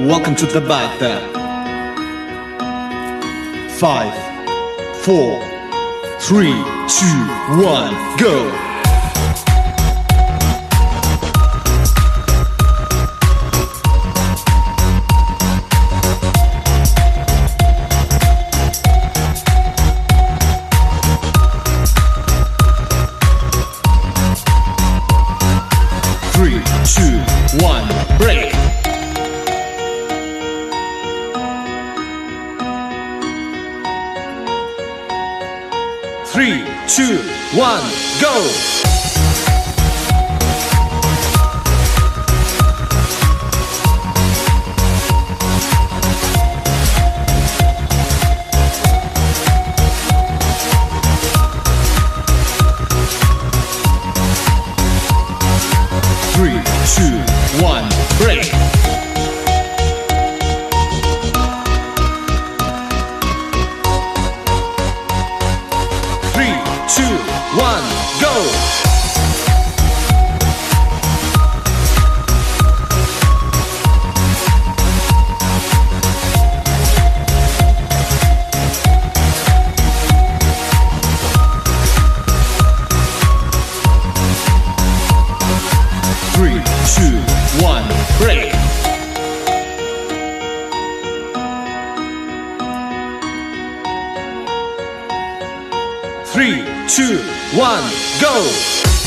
Welcome to the battle. 5, 4, 3, 2, 1, go! 3, 2, 1, break! 3, 2, 1, go! 3, 2, 1, break! 3, 2, 1, go! 3, 2, 1, break! 3, 2, 1, go!